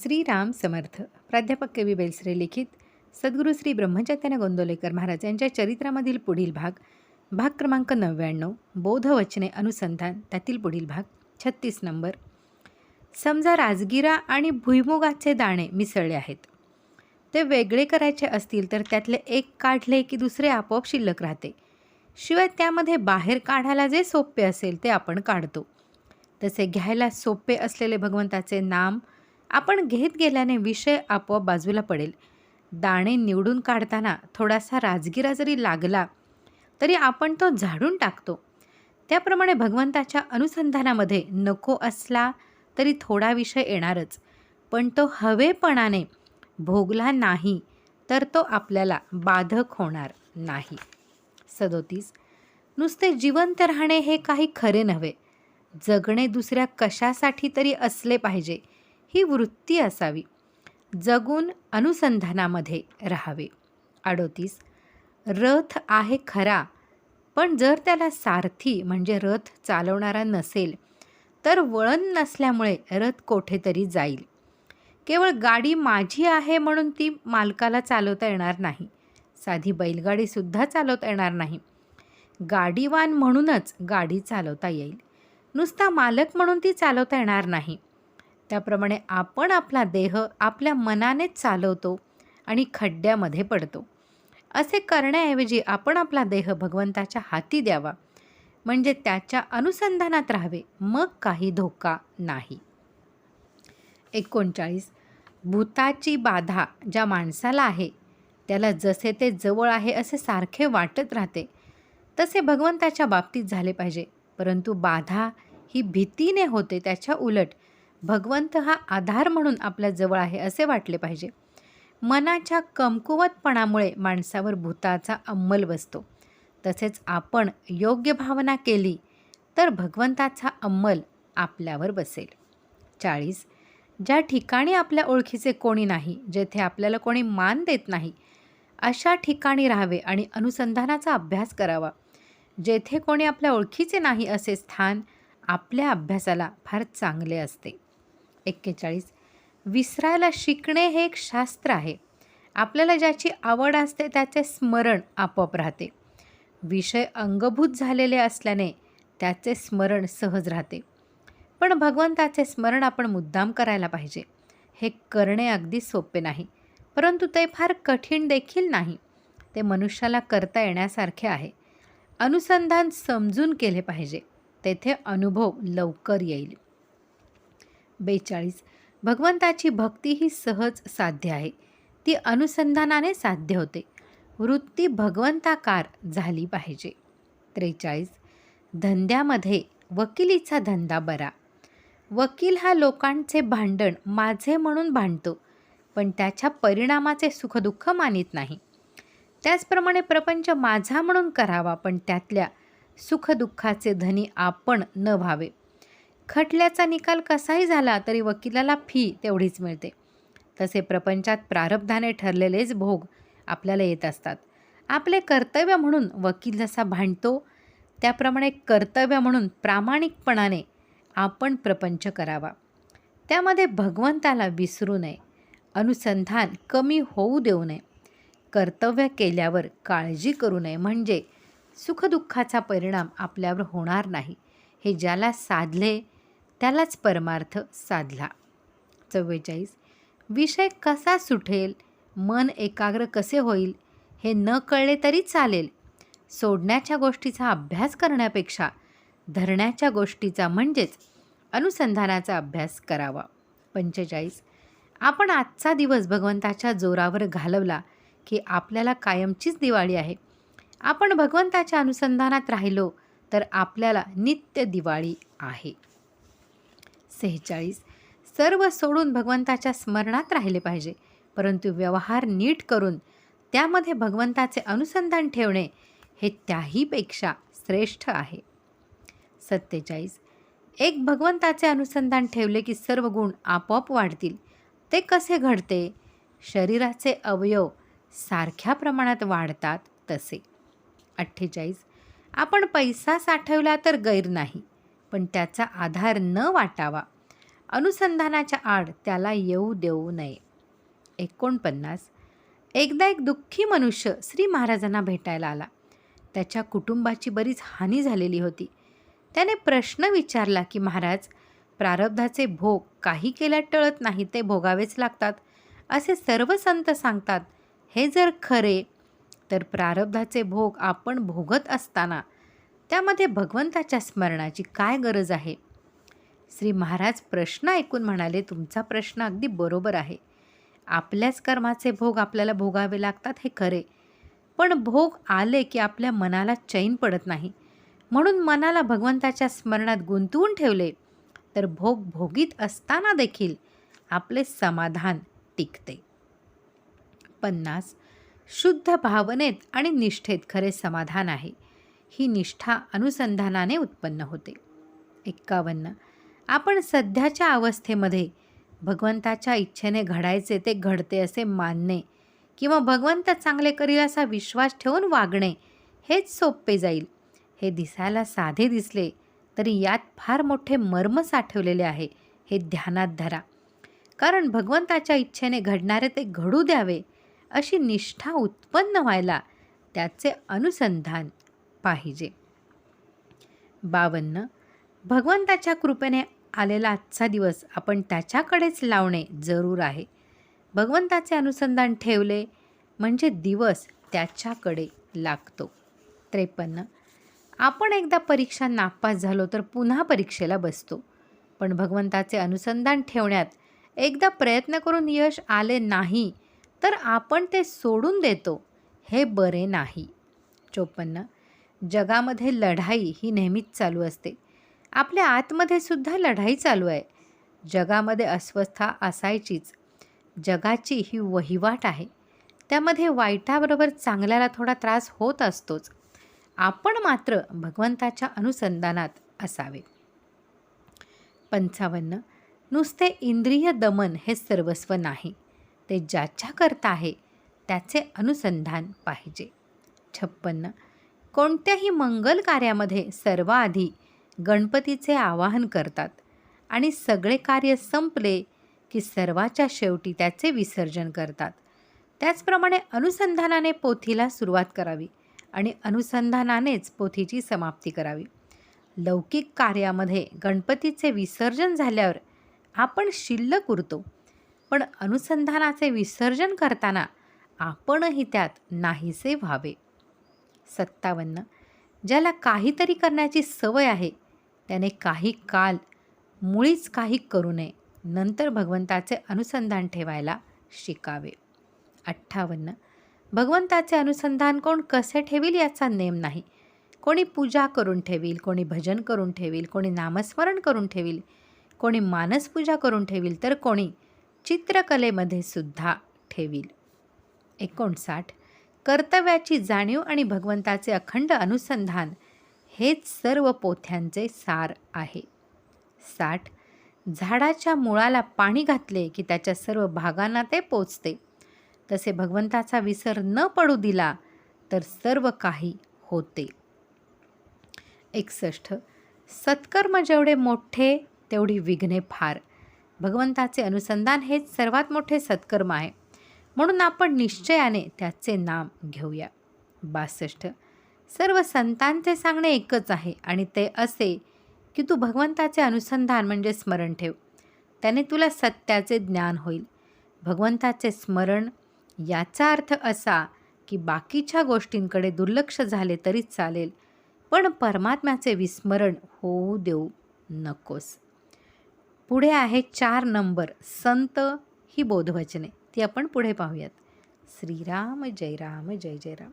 श्रीराम समर्थ. प्राध्यापक के वी बेलसरे लिखित सद्गुरू श्री ब्रह्मचैतन्य गोंदवलेकर महाराज यांच्या चरित्रामधील पुढील भाग क्रमांक 99, बोधवचने अनुसंधान, त्यातील पुढील भाग 36 नंबर. समजा राजगिरा आणि भुईमुगाचे दाणे मिसळले आहेत. ते वेगळे करायचे असतील तर त्यातले एक काढले की दुसरे आपोआप शिल्लक राहते. शिवाय त्यामध्ये बाहेर काढायला जे सोपे असेल ते आपण काढतो. तसे घ्यायला सोपे असलेले भगवंताचे नाम आपण घेत गेल्याने विषय आपोआप बाजूला पडेल. दाणे निवडून काढताना थोडासा राजगिरा जरी लागला तरी आपण तो झाडून टाकतो. त्याप्रमाणे भगवंताच्या अनुसंधानामध्ये नको असला तरी थोडा विषय येणारच, पण तो हवेपणाने भोगला नाही तर तो आपल्याला बाधक होणार नाही. 37. नुसते जिवंत राहणे हे काही खरे नव्हे. जगणे दुसऱ्या कशासाठी तरी असले पाहिजे, ही वृत्ती असावी. जगून अनुसंधानामध्ये राहावे. 38. रथ आहे खरा, पण जर त्याला सारथी म्हणजे रथ चालवणारा नसेल तर वळण नसल्यामुळे रथ कोठेतरी जाईल. केवळ गाडी माझी आहे म्हणून ती मालकाला चालवता येणार नाही. साधी बैलगाडीसुद्धा चालवता येणार नाही. गाडीवान म्हणूनच गाडी चालवता येईल, नुसता मालक म्हणून ती चालवता येणार नाही. त्याप्रमाणे आपण आपला देह आपल्या मनानेच चालवतो आणि खड्ड्यामध्ये पडतो. असे करण्याऐवजी आपण आपला देह भगवंताच्या हाती द्यावा, म्हणजे त्याच्या अनुसंधानात राहावे, मग काही धोका नाही. 39. भूताची बाधा ज्या माणसाला आहे त्याला जसे ते जवळ आहे असे सारखे वाटत राहते, तसे भगवंताच्या बाबतीत झाले पाहिजे. परंतु बाधा ही भीतीने होते, त्याच्या उलट भगवंत हा आधार म्हणून आपल्या जवळ आहे असे वाटले पाहिजे. मनाच्या कमकुवतपणामुळे माणसावर भूताचा अंमल बसतो. तसेच आपण योग्य भावना केली तर भगवंताचा अंमल आपल्यावर बसेल. 40. ज्या ठिकाणी आपल्या ओळखीचे कोणी नाही, जेथे आपल्याला कोणी मान देत नाही, अशा ठिकाणी राहावे आणि अनुसंधानाचा अभ्यास करावा. जेथे कोणी आपल्या ओळखीचे नाही असे स्थान आपल्या अभ्यासाला फार चांगले असते. 41. विसरायला शिकणे हे एक शास्त्र आहे. आपल्याला ज्याची आवड असते त्याचे स्मरण आपोआप राहते. विषय अंगभूत झालेले असल्याने त्याचे स्मरण सहज राहते. पण भगवंताचे स्मरण आपण मुद्दाम करायला पाहिजे. हे करणे अगदी सोपे नाही, परंतु ते फार कठीण देखील नाही. ते मनुष्याला करता येण्यासारखे आहे. अनुसंधान समजून केले पाहिजे, तेथे अनुभव लवकर येईल. 42. भगवंताची भक्ती ही सहज साध्य आहे. ती अनुसंधानाने साध्य होते. वृत्ती भगवंताकार झाली पाहिजे. 43. धंद्यामध्ये वकिलीचा धंदा बरा. वकील हा लोकांचे भांडण माझे म्हणून भांडतो, पण त्याच्या परिणामाचे सुखदुःख मानित नाही. त्याचप्रमाणे प्रपंच माझा म्हणून करावा, पण त्यातल्या सुखदुःखाचे धनी आपण न व्हावे. खटल्याचा निकाल कसाही झाला तरी वकिलाला फी तेवढीच मिळते. तसे प्रपंचात प्रारब्धाने ठरलेलेच भोग आपल्याला येत असतात. आपले कर्तव्य म्हणून वकील जसा भांडतो, त्याप्रमाणे कर्तव्य म्हणून प्रामाणिकपणाने आपण प्रपंच करावा. त्यामध्ये भगवंताला विसरू नये. अनुसंधान कमी होऊ देऊ नये. कर्तव्य केल्यावर काळजी करू नये, म्हणजे सुखदुःखाचा परिणाम आपल्यावर होणार नाही. हे ज्याला साधले त्यालाच परमार्थ साधला. 44. विषय कसा सुटेल, मन एकाग्र कसे होईल हे न कळले तरी चालेल. सोडण्याच्या गोष्टीचा अभ्यास करण्यापेक्षा धरण्याच्या गोष्टीचा म्हणजेच अनुसंधानाचा अभ्यास करावा. 45. आपण आजचा दिवस भगवंताच्या जोरावर घालवला की आपल्याला कायमचीच दिवाळी आहे. आपण भगवंताच्या अनुसंधानात राहिलो तर आपल्याला नित्य दिवाळी आहे. 46. सर्व सोडून भगवंताच्या स्मरणात राहिले पाहिजे, परंतु व्यवहार नीट करून त्यामध्ये भगवंताचे अनुसंधान ठेवणे हे त्याहीपेक्षा श्रेष्ठ आहे. 47. एक भगवंताचे अनुसंधान ठेवले की सर्व गुण आपोआप वाढतील. ते कसे घडते? शरीराचे अवयव सारख्या प्रमाणात वाढतात तसे. 48. आपण पैसा साठवला तर गैर नाही, पण त्याचा आधार न वाटावा. अनुसंधानाच्या आड त्याला येऊ देऊ नये. 49. एकदा एक दुःखी मनुष्य श्री महाराजांना भेटायला आला. त्याच्या कुटुंबाची बरीच हानी झालेली होती. त्याने प्रश्न विचारला की महाराज, प्रारब्धाचे भोग काही केल्या टळत नाही, ते भोगावेच लागतात असे सर्व संत सांगतात. हे जर खरे तर प्रारब्धाचे भोग आपण भोगत असताना त्यामध्ये भगवंताच्या स्मरणाची काय गरज आहे? श्री महाराज प्रश्न ऐकून म्हणाले, तुमचा प्रश्न अगदी बरोबर आहे. आपल्याच कर्माचे भोग आपल्याला भोगावे लागतात हे खरे, पण भोग आले की आपल्या मनाला चैन पडत नाही. म्हणून मनाला भगवंताच्या स्मरणात गुंतवून ठेवले तर भोग भोगीत असताना देखील आपले समाधान टिकते. 50. शुद्ध भावनेत आणि निष्ठेत खरे समाधान आहे. ही निष्ठा अनुसंधानाने उत्पन्न होते. 51. आपण सध्याच्या अवस्थेमध्ये भगवंताच्या इच्छेने घडायचे ते घडते असे मानणे किंवा भगवंत चांगले करील असा विश्वास ठेवून वागणे हेच सोपे जाईल. हे दिसायला साधे दिसले तरी यात फार मोठे मर्म साठवलेले आहे, हे ध्यानात धरा. कारण भगवंताच्या इच्छेने घडणारे ते घडू द्यावे अशी निष्ठा उत्पन्न व्हायला त्याचे अनुसंधान पाहिजे. 52. भगवंताच्या कृपेने आलेला आजचा दिवस आपण त्याच्याकडेच लावणे जरूर आहे. भगवंताचे अनुसंधान ठेवले म्हणजे दिवस त्याच्याकडे लागतो. 53. आपण एकदा परीक्षा नापास झालो तर पुन्हा परीक्षेला बसतो, पण भगवंताचे अनुसंधान ठेवण्यात एकदा प्रयत्न करून यश आले नाही तर आपण ते सोडून देतो, हे बरे नाही. 54. जगामध्ये लढाई ही नेहमीच चालू असते. आपल्या आतमध्ये सुद्धा लढाई चालू आहे. जगामध्ये अस्वस्थता असायचीच. जगाची ही वहिवाट आहे. त्यामध्ये वाईटाबरोबर चांगल्याला थोडा त्रास होत असतोच. आपण मात्र भगवंताच्या अनुसंधानात असावे. 55. नुसते इंद्रिय दमन हे सर्वस्व नाही, ते ज्याच्याकरता आहे त्याचे अनुसंधान पाहिजे. 56. कोणत्याही मंगल कार्यामध्ये सर्वाआधी गणपतीचे आवाहन करतात आणि सगळे कार्य संपले की सर्वाच्या शेवटी त्याचे विसर्जन करतात. त्याचप्रमाणे अनुसंधानाने पोथीला सुरुवात करावी आणि अनुसंधानानेच पोथीची समाप्ती करावी. लौकिक कार्यामध्ये गणपतीचे विसर्जन झाल्यावर आपण शिल्लक उरतो, पण अनुसंधानाचे विसर्जन करताना आपणही त्यात नाहीसे व्हावे. 57. ज्याला काहीतरी करण्याची सवय आहे त्याने काही काल मुळीच काही करू नये, नंतर भगवंताचे अनुसंधान ठेवायला शिकावे. 58. भगवंताचे अनुसंधान कोण कसे ठेवील याचा नेम नाही. कोणी पूजा करून ठेवील, कोणी भजन करून ठेवील, कोणी नामस्मरण करून ठेवील, कोणी मानसपूजा करून ठेवील, तर कोणी चित्रकलेमध्ये सुद्धा ठेवील. 59. कर्तव्याची जाणीव आणि भगवंताचे अखंड अनुसंधान हेच सर्व पोथ्यांचे सार आहे. 60. झाडाच्या मुळाला पाणी घातले की त्याच्या सर्व भागांना ते पोचते, तसे भगवंताचा विसर न पडू दिला तर सर्व काही होते. 61. सत्कर्म जेवढे मोठे तेवढी विघ्ने फार. भगवंताचे अनुसंधान हेच सर्वात मोठे सत्कर्म आहे, म्हणून आपण निश्चयाने त्याचे नाम घेऊया. 62. सर्व संतांचे सांगणे एकच आहे आणि ते असे की तू भगवंताचे अनुसंधान म्हणजे स्मरण ठेव, त्याने तुला सत्याचे ज्ञान होईल. भगवंताचे स्मरण याचा अर्थ असा की बाकीच्या गोष्टींकडे दुर्लक्ष झाले तरी चालेल, पण परमात्म्याचे विस्मरण होऊ देऊ नकोस. पुढे आहे 4 नंबर संत ही बोधवचने, ती आपण पुढे पाहूयात. श्रीराम जय राम जय जय राम.